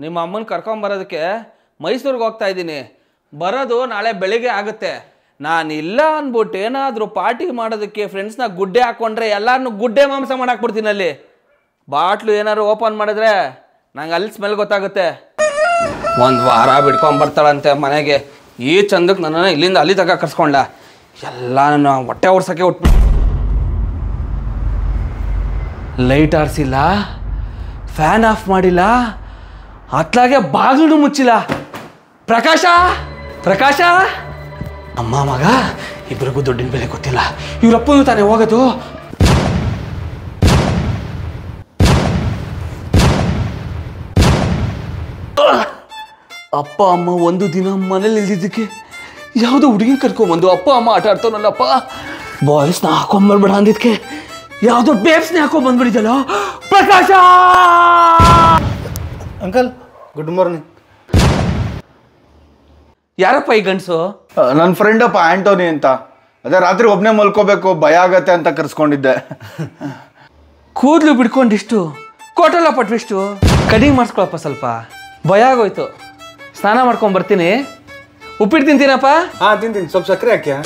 ನಿಮ್ಮ ಅಮ್ಮನ ಕರ್ಕೊಂಬರೋದಕ್ಕೆ ಮೈಸೂರಿಗೆ ಹೋಗ್ತಾ ಇದ್ದೀನಿ. ಬರೋದು ನಾಳೆ ಬೆಳಿಗ್ಗೆ ಆಗುತ್ತೆ. ನಾನು ಇಲ್ಲ ಅಂದ್ಬಿಟ್ಟು ಏನಾದರೂ ಪಾರ್ಟಿ ಮಾಡೋದಕ್ಕೆ ಫ್ರೆಂಡ್ಸ್ನ ಗುಡ್ಡೆ ಹಾಕ್ಕೊಂಡ್ರೆ ಎಲ್ಲರನ್ನೂ ಗುಡ್ಡೆ ಮಾಂಸ ಮಾಡಾಕ್ಬಿಡ್ತೀನಿ. ಅಲ್ಲಿ ಬಾಟ್ಲು ಏನಾದ್ರು ಓಪನ್ ಮಾಡಿದ್ರೆ ನಂಗೆ ಅಲ್ಲಿ ಸ್ಮೆಲ್ ಗೊತ್ತಾಗುತ್ತೆ. ಒಂದು ವಾರ ಬಿಡ್ಕೊಂಬರ್ತಾಳಂತೆ ಮನೆಗೆ. ಈ ಚಂದಕ್ಕೆ ನನ್ನನ್ನು ಇಲ್ಲಿಂದ ಅಲ್ಲಿ ತಗ ಕರ್ಸ್ಕೊಂಡ. ಎಲ್ಲ ನನ್ನ ಹೊಟ್ಟೆ ಓಡ್ಸೋಕ್ಕೆ ಉಟ್ಬಿಟ್ಟು ಲೈಟ್ ಆರಿಸಿಲ್ಲ, ಫ್ಯಾನ್ ಆಫ್ ಮಾಡಿಲ್ಲ, ಅತ್ಲಾಗೆ ಬಾಗಿಲು ಮುಚ್ಚಿಲ್ಲ. ಪ್ರಕಾಶ ಪ್ರಕಾಶ ಅಮ್ಮ ಮಗ ಇಬ್ಬರಿಗೂ ದುಡ್ಡಿನ ಬೆಲೆ ಗೊತ್ತಿಲ್ಲ. ಇವರಪ್ಪನು ತಾನೇ ಹೋಗೋದು. ಅಪ್ಪ ಅಮ್ಮ ಒಂದು ದಿನ ಮನೇಲಿ ಇಲ್ದಿದ್ದಕ್ಕೆ ಯಾವುದೋ ಹುಡುಗಿನ ಕರ್ಕೊಂಬಂದು ಅಪ್ಪ ಅಮ್ಮ ಆಟ ಆಡ್ತಾವನಲ್ಲಪ್ಪ. ಬಾಯ್ಸ್ನ ಹಾಕೊಂಬರ್ಬೇಡ ಅಂದಿದ್ಕೆ ಯಾವುದೋ ಬೇಬ್ಸ್ನ ಹಾಕೊಂಬಂದ್ಬಿಡಿದಲ್ಲ. ಪ್ರಕಾಶ ಅಂಕಲ್ ಗುಡ್ ಮಾರ್ನಿಂಗ್. ಯಾರಪ್ಪ ಈ ಗಂಡಸು? ನನ್ನ ಫ್ರೆಂಡಪ್ಪ ಆಂಟೋನಿ ಅಂತ. ಅದೇ ರಾತ್ರಿ ಒಬ್ಬನೇ ಮಲ್ಕೋಬೇಕು ಭಯ ಆಗತ್ತೆ ಅಂತ ಕರ್ಸ್ಕೊಂಡಿದ್ದೆ. ಕೂದಲು ಬಿಡ್ಕೊಂಡಿಷ್ಟು ಕೋಟಲ್ಲ ಪಟ್ವಿಷ್ಟು ಕಡಿಂಗ್ ಮಾಡಿಸ್ಕೊಳಪ್ಪ. ಸ್ವಲ್ಪ ಭಯ ಆಗೋಯ್ತು. ಸ್ನಾನ ಮಾಡ್ಕೊಂಡ್ ಬರ್ತೀನಿ. ಉಪ್ಪಿಟ್ಟು ತಿಂತೀನಪ್ಪ? ತಿಂತೀನಿ. ಸ್ವಲ್ಪ ಸಕ್ಕರೆ ಹಾಕ್ಯಾ?